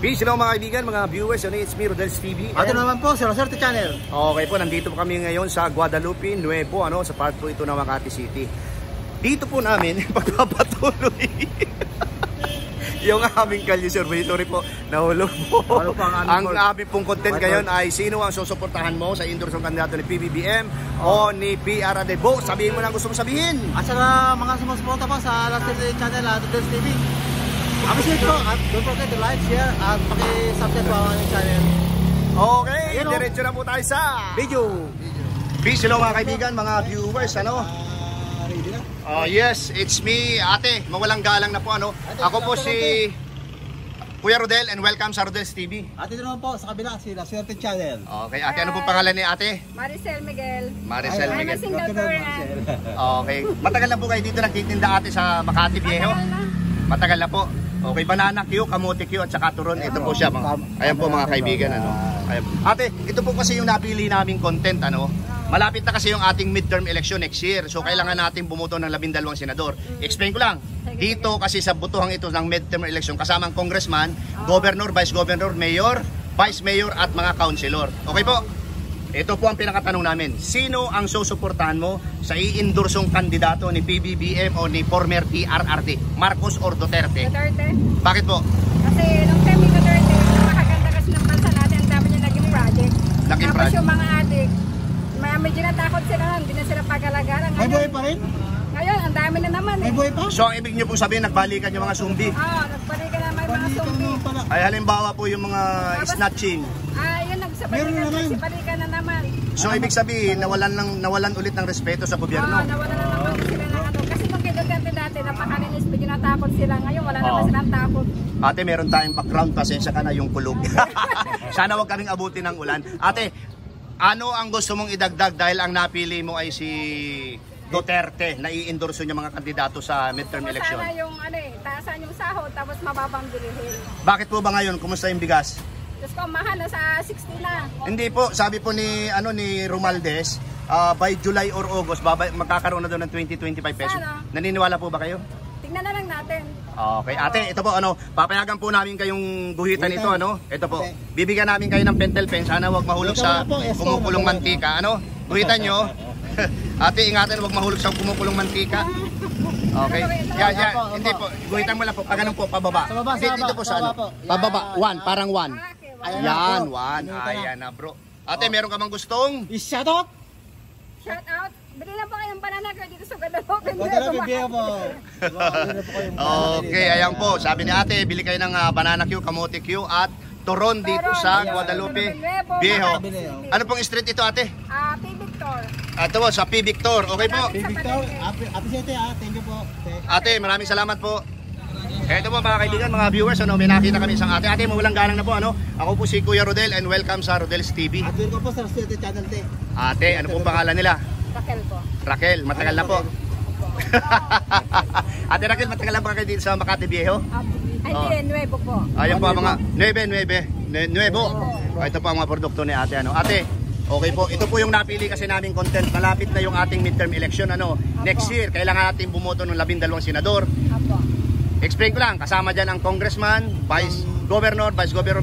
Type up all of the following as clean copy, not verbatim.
Peace hello mga kaibigan, mga viewers, it's me, Rodel's TV. At naman po, si Roserte Channel. Okay po, nandito po kami ngayon sa Guadalupe, Nuevo, sa part po ito ng Makati City. Dito po namin, pagpapatuloy yung aming kalye surveytory po, nahulog po. Ang aming pong content ngayon ay sino ang susuportahan mo sa endorsong kandidato ni PBBM o ni PRRD. Bo, sabihin mo lang gusto mong sabihin. At saka mga sumusuporta po sa Roserte Channel at Rodel's TV. Appreciate po at don't forget to like, share at paki-subscribe po ang channel. Okay, diretso na po tayo sa video. Peace hello mga kaibigan, mga viewers, Ready na? Yes, it's me, ate, mawalang galang na po Ako po si Kuya Rodel and welcome sa Rodel's TV. At ito naman po sa kabila, si Roserte Channel. Okay, ate, ano pong pangalan ni ate? Maricel Miguel. Maricel I'm a Miguel. single parent. Okay, matagal na po kayo dito nagtitinda ate sa Makati Viejo? Matagal na po. Okay, banana Q, kamote Q at saka turon. Ito po siya. Ayan po mga kaibigan. Ayan. Ate, ito po kasi yung napili naming content. Malapit na kasi yung ating midterm election next year. So kailangan natin bumuto ng 12 senador. Explain ko lang. Dito kasi sa butuhang ito ng midterm election, kasamang congressman, governor, vice governor, mayor, vice mayor at mga councilor. Okay po? Ito po ang pinakatanong namin. Sino ang susuportahan mo sa i-endorsong kandidato ni PBBM o ni former PRRD? Marcos or Duterte? Duterte. Bakit po? Kasi nung time ni Duterte, napakaganda kasi ng bansa natin, ang dami niya naging project. Tapos yung mga adik, medyo natakot sila na, hindi na sila pag-alagaran. May buhay pa rin? Ngayon, ang dami na naman May buhay pa? So ang ibig niyo pong sabihin, nagbalikan yung mga sumbi? Oo, nagbalikan na may mga sumbi. Ay halimbawa po yung mga snatching. Yun, nagsabalikan kasi balikan na naman. So ibig sabihin, nawalan ulit ng respeto sa gobyerno? Oo, nawalan na naman sila ng Kasi nung kay Duterte dati, napakalinis, medyo natakot sila. Ngayon, wala naman silang takot. Ate, meron tayong background, pasensya ka na yung kulog. Sana wag kaming abutin ng ulan. Ate, ano ang gusto mong idagdag dahil ang napili mo ay si Duterte na i-endorso niya mga kandidato sa midterm election? Sana yung taasan yung sahod tapos mababang bilihin. Bakit po ba ngayon? Kumusta yung bigas? Diyos ko, mahal na sa 60 na. Hindi po, sabi po ni Romualdez, by July or August magkakaroon na doon ng 20-25 pesos. Sana. Naniniwala po ba kayo? Tingnan na lang natin. Okay, ate, ito po papayagan po namin kayong guhitan ito Ito po. Bibigyan namin kayo ng pentel pen, sana wag mahulog sa kumukulong mantika, Guhitan nyo. Ate, ingatan wag mahulog sa kumukulong mantika. Okay. Hindi po. Guhitan mo lang po. Pag ganun po, pababa. Dito po sa pababa. 1, parang 1. Ayan, 1. Ayan na, bro. Ate, meron ka bang gustong Shout out? Shout out. Bili lang po kayong banana girl dito sa Guadalupe. Okay, ayan po. Sabi ni ate, bili kayo ng banana Q, kamote Q at turon dito sa Guadalupe Viejo. Ano pong street ito ate? P. Victor. Ito po, sa P. Victor. Okay po. P. Victor, appreciate thank you po. Ate, maraming salamat po. Ito po mga kaibigan, mga viewers, may nakita kami isang ate. Ate, mawalang galang na po, Ako po si Kuya Rodel and welcome sa Rodel's TV. At welcome po sa Roserte Channel, te. Ate, ano pong pangalan nila? Raquel po. Raquel, matagal na po. Ate Raquel, matagal na ba kayo dito sa Makati Viejo? Hindi, Nuevo po. Ayan po mga Nuevo. Ito po ang mga produkto ni ate. Ate, okay po. Ito po yung napili kasi naming content. Malapit na yung ating midterm election. Next year, kailangan natin bumoto ng 12 senador. Apo. Explain ko lang, kasama dyan ang congressman, vice governor,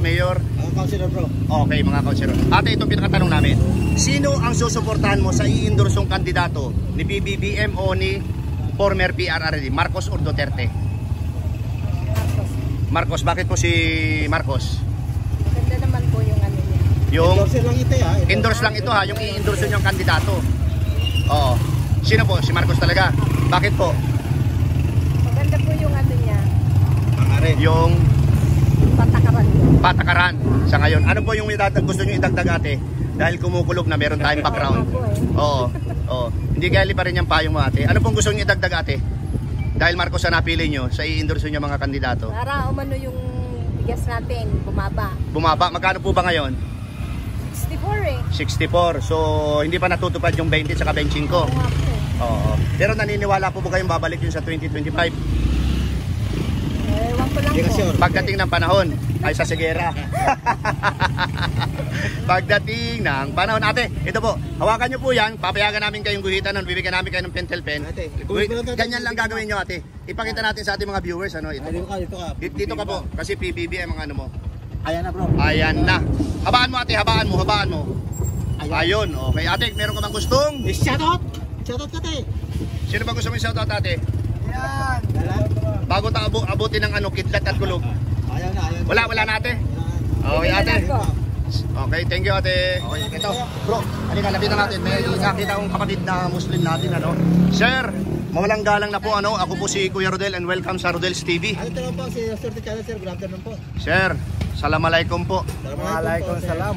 mayor. Councilor bro. Okay, mga councilor. Ate, itong pinakatanong namin. Sino ang susuportahan mo sa i-endorsong kandidato ni PBBM o ni former PRRD? Marcos or Duterte? Marcos. Bakit po si Marcos? Ganda naman po yung niya. Yung Endorse lang ito endorse lang ito yung i-endorse niyong kandidato. Oo. Sino po? Si Marcos talaga. Bakit po? Maganda po yung niya. Yung Patakaran. sa ngayon. Ano po yung gusto niyo idagdag ate? Dahil kumukulog na meron tayong background. Oo. Hindi gali pa rin yung payong mo ate. Ano pong gusto niyo idagdag ate? Dahil Marcos na napili niyo sa i-endorse niyo mga kandidato. Para umano yung bigas natin, bumaba. Magkano po ba ngayon? 64 64. So hindi pa natutupad yung 20 saka 25. Oo. Pero naniniwala po ba kayong babalik yun sa 2025? Ewan ko lang po. Pagdating ng panahon ay sa sigera. Pagdating ng panahon. Ate, ito po, hawakan nyo po yan. Papayagan namin kayong guhitan. Bibigyan namin kayo ng pentel pen. Ganyan lang gagawin nyo ate. Ipakita natin sa ating mga viewers. Ito po. Dito ka po. Kasi PBBM ang ano mo. Ayan na bro. Ayan na. Habaan mo ate, habaan mo. Ayun, okay. Ate, meron ka bang gustong? Shoutout! Shoutout ka tayo. Sino ba gusto mo shoutout ate? Yan. Bago tayo abutin ng kidlat at kulog. Ayan na. Wala na ate. Okay ate. Okay, thank you ate. Okay, ito. Bro, halika, lapitan natin. May nakita akong kapatid na Muslim natin, Sir, mawalang galang na po, Ako po si Kuya Rodel and welcome sa Rodel's TV. Ano ito po si Sir Channel, sir. Good afternoon po. Sir, Assalamualaikum po. Waalaikumsalam.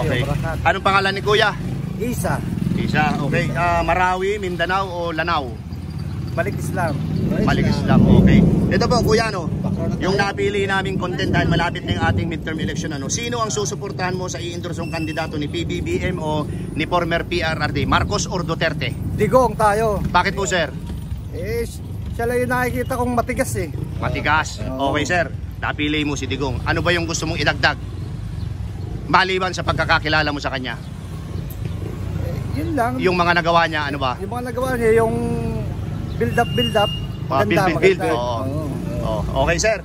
Okay. Anong pangalan ni Kuya? Isa. Okay. Marawi, Mindanao o Lanao? Balik Islam. Balik Islam, okay. Ito po, Kuya, yung napili naming content dahil malapit na yung ating midterm election, Sino ang susuportahan mo sa i-endorsong kandidato ni PBBM o ni former PRRD? Marcos or Duterte? Digong tayo. Bakit po, sir? Siya lang yung nakikita kong matigas eh. Matigas. Okay, sir. Napili mo si Digong. Ano ba yung gusto mong idagdag? Maliban sa pagkakakilala mo sa kanya? Yun lang. Yung mga nagawa niya, ano ba? Yung mga nagawa niya, yung build up. Maganda, build. maganda. Oo. Okay, sir.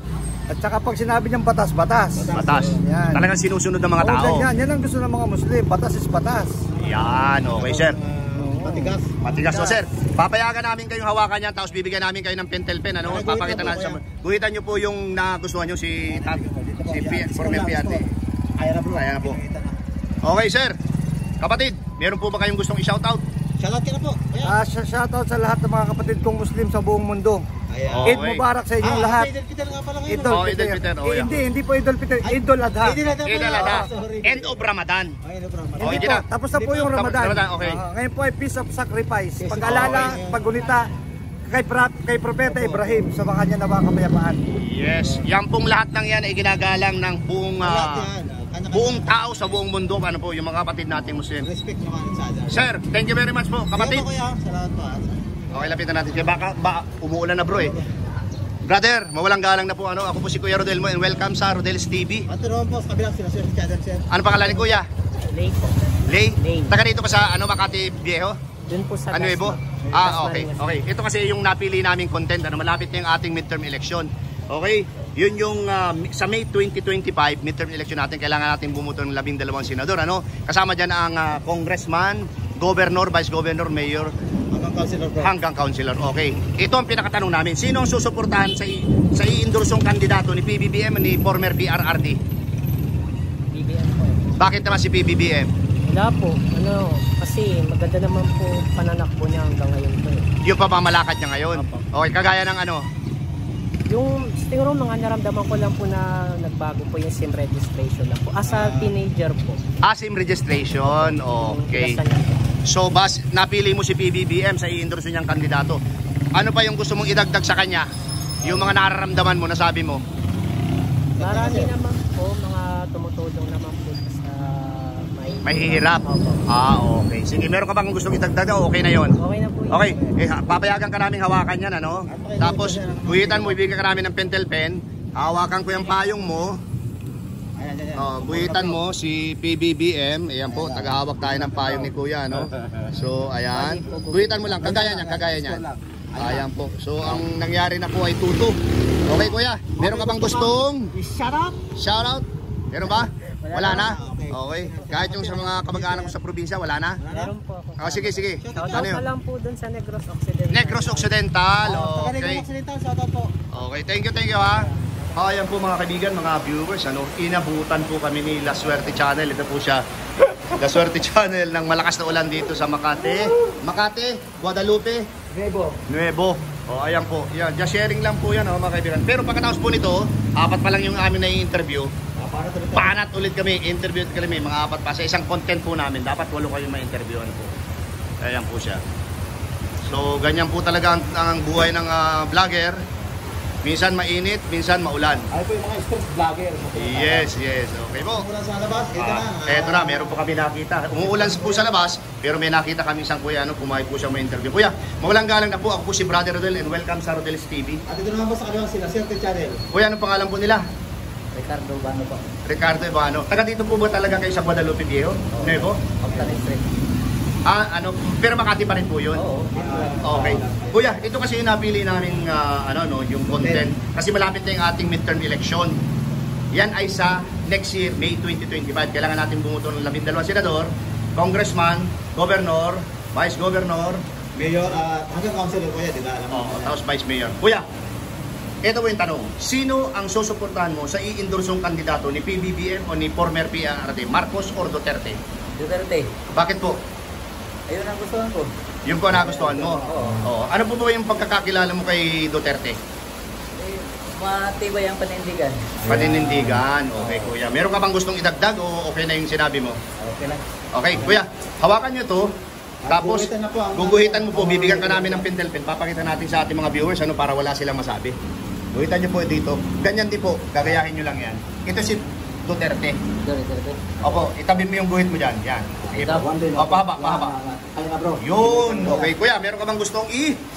At saka pag sinabi niyang batas. Batas. Yan. Talagang sinusunod ng mga tao. Yan ang gusto ng mga Muslim. Batas is batas. Yan, okay, sir. Matigas. So, sir, papayagan namin kayong hawakan yan, tapos bibigyan namin kayo ng pentel pen, Papakita natin sa... Guhitan nyo po yung nagustuhan nyo si former PRD. Ayan na po. Okay, sir. Kapatid, meron po ba kayong gustong i-shoutout? Shoutout ka na po. Shoutout sa lahat ng mga kapatid kong Muslim sa buong mundo. Eid Mubarak sa inyong lahat. Idul Fitr. Hindi po Idul Fitr, Idul Adha. End of Ramadan. Hindi po, tapos na po yung Ramadan. Okay. Ngayon po ay peace of sacrifice. Pag-alala, paggunita kay Propeta Ibrahim sa mga kanya na kapayapaan. Yes, yan pong lahat ng yan ay ginagalang ng buong tao sa buong mundo. Ano po, yung mga kapatid nating Muslim. Respect mo ka. Sir, thank you very much po, kapatid. Salamat po. Okay, lapitan natin. Baka umuulan na bro eh. Brother, mawalang galang na po. Ako po si Kuya Rodel mo and welcome sa Rodel's TV. At ron po, kabilang sila Sir Channel, sir. Ano pangalan ni Kuya? Lay po. Lay? Lay. Taga dito ka sa Makati Viejo? Dun po sa Nuevo? Okay. Ito kasi yung napili naming content. Malapit na yung ating midterm election. Okay? Yun yung sa May 2025 midterm election natin. Kailangan natin bumuto ng 12 senador. Kasama dyan ang congressman, governor, vice governor, mayor, hanggang councilor. Okay. Ito ang pinakatanong namin. Sino ang susuportahan sa i-endorsong kandidato ni PBBM ni former PRRD? BBM po. Bakit naman si PBBM? Wala po. Kasi maganda naman po pananakbo niya hanggang ngayon po. Yung pamamalakad niya ngayon. Okay, kagaya ng Yung siguro mga naramdaman ko lang po na nagbago po yung SIM registration lang po. As a teenager po. SIM registration. Okay. So, napili mo si PBBM sa i-endorse niyang kandidato. Ano pa yung gusto mong idagdag sa kanya? Yung mga nararamdaman mo, nasabi mo? Marami naman po, mga tumutulong naman po sa mahihirap. Okay. Sige, meron ka bang gustong idagdag? Okay na yon. Okay na po yun. Okay, papayagan ka namin hawakan yan, Tapos, guhitan mo, ibigay ka namin ng pentel pen. Hawakan ko yung payong mo. Guhitan mo si PBBM. Ayan po, tagahawak tayo ng payong ni Kuya, So, ayan. Guhitan mo lang, kagaya niya. Ayan po. So, ang nangyari na po ay tuto. Okay, Kuya, meron ka bang gustong shoutout? Meron ba? Wala na? Okay. Kahit yung sa mga kamag-anak ko sa probinsya, wala na? Meron po ako. Sige. Shoutout pa lang po dun sa Negros Occidental. Negros Occidental. Okay. Negros Occidental, shoutout po. Okay, thank you ha. Ayan po mga kaibigan, mga viewers, inabutan po kami ni La Suerte Channel. Ito po siya, La Suerte Channel ng malakas na ulan dito sa Makati, Guadalupe, Nuevo. Ayan po. Yan, just sharing lang po yan mga kaibigan. Pero pagkatapos po nito, 4 pa lang yung amin na i-interview. Panat ulit kami, interview kami, mga 4 pa. Sa isang content po namin, dapat 8 kayong ma-interviewan po. Ayan po siya. So, ganyan po talaga ang buhay ng vlogger. Minsan mainit, minsan maulan. Ay po yung mga stress vlogger. Yes. Okay po. Umuulan sa labas, Ito na, meron po kami nakita. Umuulan po sa labas, pero may nakita kami isang kuya, kumain po siya ma-interview. Kuya, mawalang galang na po. Ako po si Brother Rodel and welcome sa Rodel's TV. At ito naman po sa kanilang sila, Sir Channel. Kuya, anong pangalan po nila? Ricardo Bano po. Ricardo Bano. Taga dito po ba talaga kayo sa Guadalupe Viejo? Nuevo? Pero Makati pa rin po yun? Oo. Okay. Kuya, ito kasi yung napili namin yung content. Kasi malapit na yung ating midterm election. Yan ay sa next year, May 2025. Kailangan natin bumuto ng 12 senador, congressman, governor, vice governor, Mayor, hanggang councilor po yan, di ba? Alam mo. tapos vice mayor. Kuya, ito po yung tanong. Sino ang susuportahan mo sa i-endorsong kandidato ni PBBM o ni former PRRD, Marcos or Duterte? Duterte. Bakit po? Ayun ang gustuhan ko. Yun po ang nagustuhan mo? Oo. Ano po ba yung pagkakakilala mo kay Duterte? Eh, matibay ang panindigan. Paninindigan. Okay, kuya. Meron ka bang gustong idagdag o okay na yung sinabi mo? Okay lang. Okay, kuya. Hawakan nyo to. Tapos, Guguhitan na po ang- guguhitan mo po. Bibigyan ka namin ng pentel pen. Papakita natin sa ating mga viewers para wala silang masabi. Guhitan nyo po dito. Ganyan din po. Gagayahin nyo lang yan. Ito si Duterte. Duterte. Opo, itabi mo yung guhit mo dyan. Yan. Sige po. One day, O, pahaba, pahaba. Ano na bro? Yun. Okay, kuya. Meron ka bang gustong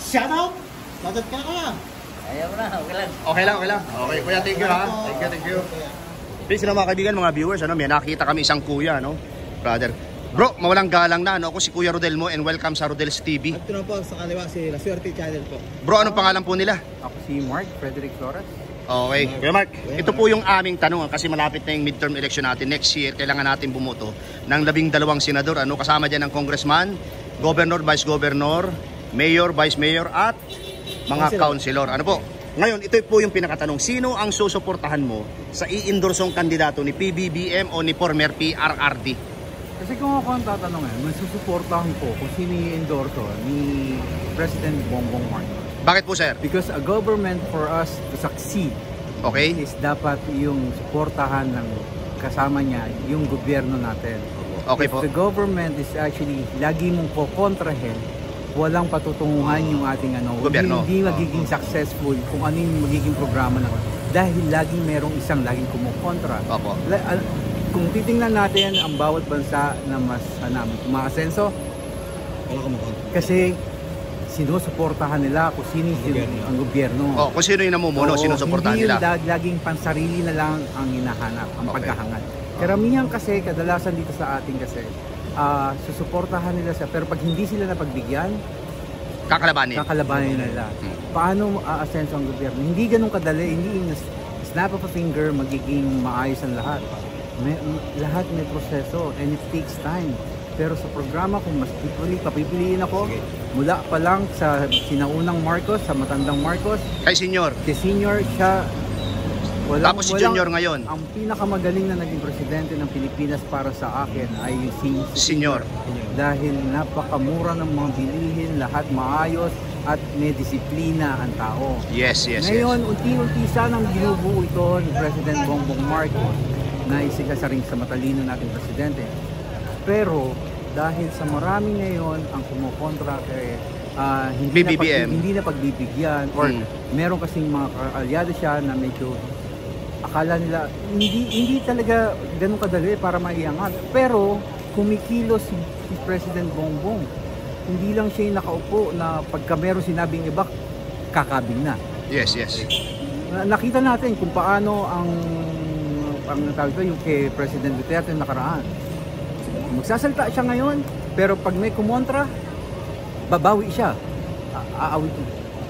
Shout out! Shoutout ka kaya. Ayaw mo na. Okay lang. Okay lang, okay lang. Okay, kuya, thank you ha. Thank you. Please, mga kaibigan, mga viewers, may nakita kami isang kuya, brother. Bro, mawalang galang na, ako si Kuya Rodel mo and welcome sa Rodel's TV. At ito na po sa kaliwa si La Suerte Channel po. Bro, anong pangalan po nila? Ako si Mark Frederick Flores. Okay, Kuya Mark, ito po yung aming tanong kasi malapit na yung midterm election natin. Next year, kailangan natin bumoto ng 12 senador. Kasama dyan ng congressman, governor, vice governor, mayor, vice mayor, at mga councilor. Ano po? Ngayon, ito po yung pinakatanong. Sino ang susuportahan mo sa i-endorsong kandidato ni PBBM o ni former PRRD? Kasi kung ako ang tatanungin, masusuportahan ko kung sino yung endorso ni President Bongbong Marcos. Bakit po, sir? Because a government for us to succeed Okay? is dapat yung suportahan ng kasama niya yung gobyerno natin. Okay If po. the government is actually lagi mong kokontrahin, walang patutunguhan yung ating Gobyerno. hindi magiging successful kung ano yung magiging programa na dahil laging merong isang laging kumukontra. Opo. Kung titingnan natin ang bawat bansa na mas umaasenso, Wala ka mukha. kasi sinusuportahan nila kung sino ang gobyerno. Oh, kung sino yung namumuno, sino suportahan hindi nila? yung laging pansarili na lang ang hinahanap, ang Okay. paghahangad. Karamihan kasi, kadalasan dito sa atin kasi, susuportahan nila sa pero pag hindi sila napagbigyan, Kakalabanin. kakalabanin nila. Paano aasenso ang gobyerno? Hindi ganun kadali, hindi in a snap of a finger magiging maayos ang lahat. Lahat may proseso and it takes time. Pero sa programa, kung mas papipiliin ako, mula pa lang sa sinaunang Marcos, sa matandang Marcos, Kay senior. si senior siya, Tapos si junior ngayon. Ang pinakamagaling na naging presidente ng Pilipinas para sa akin ay si Senior. dahil napakamura ng mga bilihin, lahat maayos at may disiplina ang tao. Yes. Ngayon, unti-unti sanang binubuo ito ni President Bongbong Marcos na isa sa ring sa matalino nating presidente. Pero dahil sa marami ngayon ang kumukontra kay BBM. hindi na pagbibigyan or meron kasing mga kaalyado siya na medyo akala nila hindi talaga ganun kadali para maiangat. Pero kumikilos si President Bongbong. Hindi lang siya yung nakaupo na pagka meron sinabing iba, kakabing na. Yes. Nakita natin kung paano ang tawag ito, yung kay President Duterte nakaraan. Magsasalita siya ngayon, pero pag may kumontra, babawi siya. Aawit.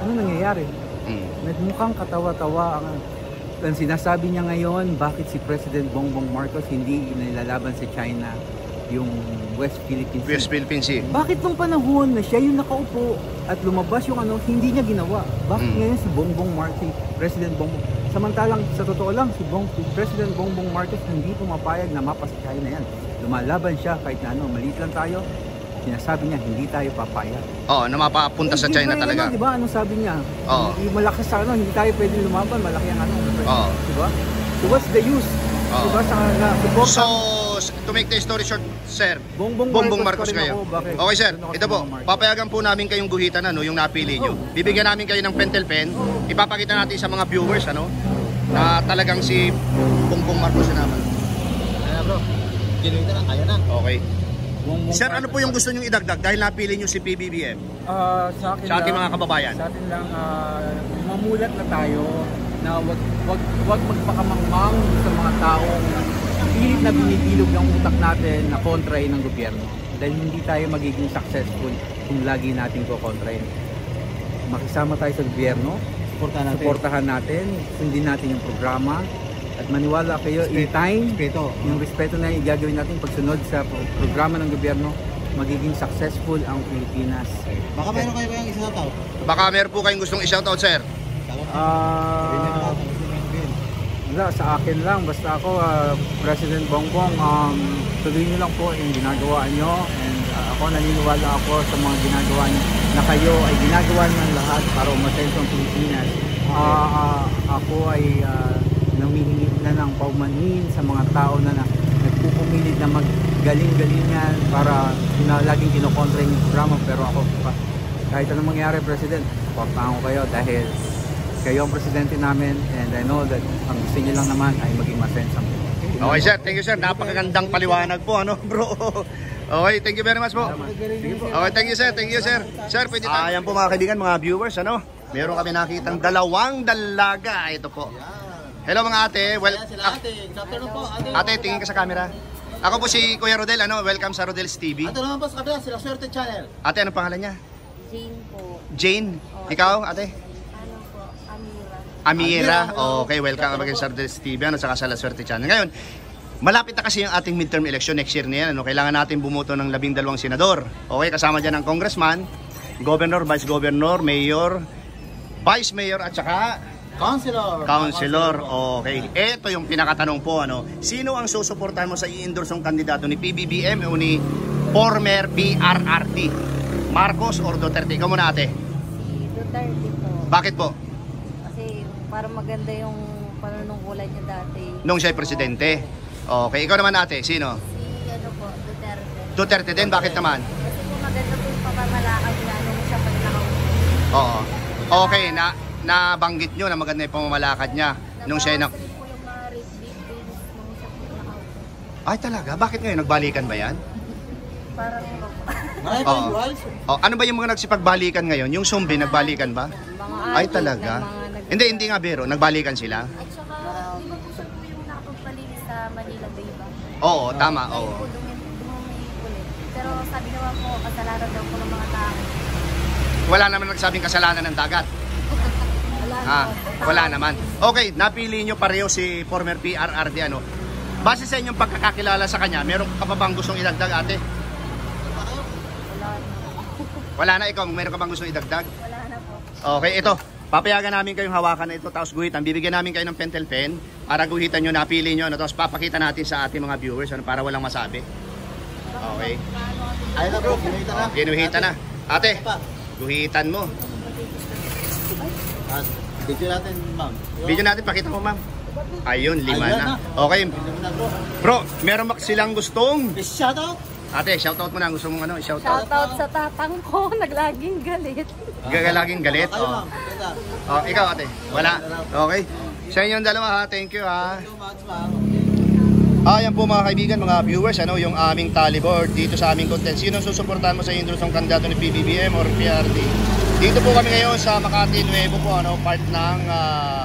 Ano nangyayari? Mukhang katawa-tawa ang sinasabi niya ngayon, bakit si President Bongbong Marcos hindi nilalaban sa China yung West Philippine Sea. West Philippine Sea. Bakit nung panahon na siya yung nakaupo at lumabas yung hindi niya ginawa? Bakit ngayon si Bongbong Marcos, President Bongbong, samantalang sa totoo lang, si President Bongbong Marcos hindi pumapayag na mapa sa China yan. Lumalaban siya kahit na maliit lang tayo, sinasabi niya hindi tayo papayag. Oo, na mapapunta sa China talaga. Di ba? Anong sabi niya? Oo. Yung malakas sa hindi tayo pwede lumaban, malaki ang Oo. Di ba? So what's the use? Oo. Di ba? So, to make the story short, sir, Bongbong Marcos pa rin kayo. ako. Bakit? Okay, sir. Ano ako Ito sa po, mga Marcos? papayagan po namin kayong guhitan, yung napili nyo. Bibigyan namin kayo ng pentel pen. Ipapakita natin sa mga viewers, na talagang si Bongbong Marcos na naman. Ayan bro. Kinuha na. Ayan na. Okay. Bongbong Sir, ano po yung gusto nyong idagdag dahil napili nyo si PBBM? Sa akin Sa ating lang, mga kababayan. Sa atin lang, mamulat na tayo na wag magpakamangmang sa mga taong pilit na binibilog ng utak natin na kontrahin ng gobyerno. Dahil hindi tayo magiging successful kung lagi natin kukontrahin. Makisama tayo sa gobyerno, suportahan natin, sundin natin yung programa, at maniwala kayo in time. Respeto. Yung respeto na igagawin natin pagsunod sa programa ng gobyerno, magiging successful ang Pilipinas. Baka mayroon kayo kayong isa tao. Baka meron po kayong gustong i-shoutout, sir. Wala, sa akin lang. Basta ako, President Bongbong, tuloy niyo lang po yung ginagawa nyo. And ako, naniniwala ako sa mga ginagawa nyo na kayo ay ginagawa ng lahat para umasenso ang Pilipinas. Ako ay namihingi na ng paumanhin sa mga tao na nagpupumilit na maggaling-galingan para laging kinokontra yung programa. Pero ako, kahit anong mangyari, President, papahan ko kayo dahil kayo ang presidente namin, and I know that ang gusto niyo lang naman ay maging masensang. Okay, sir. Thank you, sir. Napakagandang paliwanag po, ano, bro. Okay, thank you very much po. Okay, thank you, sir. Thank you, sir. Sir, pwede tayo. Ayan po mga kaibigan, mga viewers, ano. Meron kami nakitang dalawang dalaga. Ito po. Hello mga ate. Well, ate, tingin ka sa camera. Ako po si Kuya Rodel, ano. Welcome sa Rodel's TV. Ito naman po sa kabila, sila Swerte Channel. Ate, anong pangalan niya? Jane po. Jane. Ikaw, ate? Ano po? Amira. Okay, welcome again sa Rodel's TV, ano, saka sa La Suerte Channel. Ngayon, malapit na kasi yung ating midterm election next year na yan. Ano? Kailangan natin bumuto ng 12 senador. Okay, kasama dyan ang congressman, governor, vice governor, mayor, vice mayor at saka councilor. Okay, ito yung pinakatanong po, ano. Sino ang susuportahan mo sa i-endorse ng kandidato ni PBBM o ni former PRRD? Marcos or Duterte? Ikaw muna, ate. Si Duterte po. Bakit po? Kasi para maganda yung panunungkulan niya dati. Nung siya ay presidente. Okay, ikaw naman, ate. Sino? Si ano po, Duterte. Duterte din. Bakit naman? Kasi po maganda po yung pamamalakad niya nung siya pa nakaupo. Oo. Okay, nabanggit nyo na maganda yung pamamalakad niya nung siya ay Nabawas rin po yung mga rape victims nung siya po nakaupo. Ay, talaga? Bakit ngayon? Nagbalikan ba yan? Parang Marami Oo. po yung Oh, ano ba yung mga nagsipagbalikan ngayon? Yung zombie, nagbalikan ba? mga Ay, addict talaga? na mga Hindi nga biro. Nagbalikan sila? At saka, di ba po siya po yung nakapagpalinis sa Manila Bay ba? Oo, tama. Ngayon Oo. po dumumi ulit. Pero sabi naman po, kasalanan daw po ng mga tao. Wala naman nagsabing kasalanan ng dagat. Wala Wala naman. Okay, napili nyo pareho si former PRRD, ano. Base sa inyong pagkakakilala sa kanya, meron ka pa bang gustong idagdag, ate? Wala na. Ikaw, meron ka bang gustong idagdag? Wala na po. Okay, ito. Papayagan namin kayong hawakan na ito, tapos guhitan. Bibigyan namin kayo ng pentel pen para guhitan nyo, napili nyo, ano, tapos papakita natin sa ating mga viewers, ano, para walang masabi. Okay. Ayun na bro, kinita na. Ginuhitan na. Ate, guhitan mo. Video natin, ma'am. Video natin, pakita mo, ma'am. Ayun, 5 Ayun na. na. Okay. Ayun na bro. Bro, meron ba silang gustong? Shoutout! Ate, shoutout mo na. Gusto mong ano, shoutout? Shoutout sa tatang ko, naglaging galit. Gagalaging galit. Kayo Oh. ma'am. Ganda. Oh, ikaw, ate. Wala. Okay. Sa inyong dalawa, ha. Thank you, ha. Thank you much, ma'am. Ayan po mga kaibigan, mga viewers, ano, yung aming tally board dito sa aming content. Sino susuportahan mo sa endorse ng kandidato ni PBBM or PRD? Dito po kami ngayon sa Makati Nuevo po, ano, part ng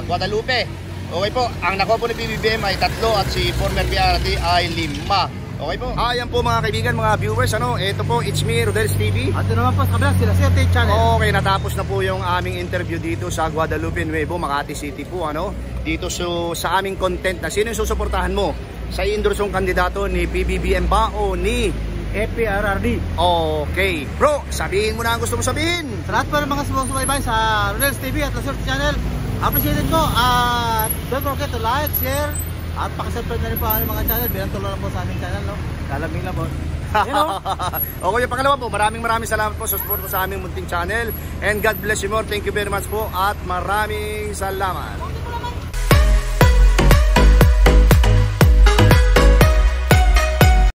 Guadalupe. Okay po, ang nakuha po ni PBBM ay 3 at si former PRD ay 5. Okay po. Ayan po mga kaibigan, mga viewers, ano, ito po, it's me, Rodel's TV. At naman po sa kabila, sila Swerte Channel. Okay, natapos na po yung aming interview dito sa Guadalupe Nuevo, Makati City po, ano. Dito sa aming content na sino yung susuportahan mo sa endorsong kandidato ni PBBM ba o ni PRRD. Okay. Bro, sabihin mo na ang gusto mo sabihin. Sa lahat po ng mga sumusubaybay sa Rodel's TV at La Suerte Channel, appreciated ko. At don't forget to like, share, at pakisubscribe na rin po ang mga channel. Bilang tulong lang po sa aming channel, no? Lalambing lang po. Okay, yung pangalawa po, maraming salamat po sa support sa aming munting channel. And God bless you more. Thank you very much po at maraming salamat.